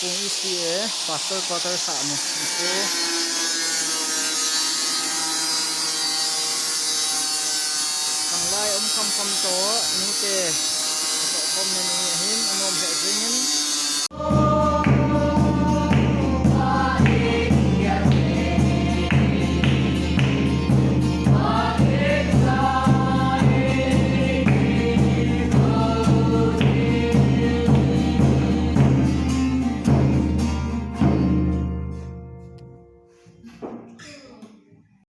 kampung isi pastor quarter sa mo. Ito sanglay kam to nute kom na ni him anom sa dringin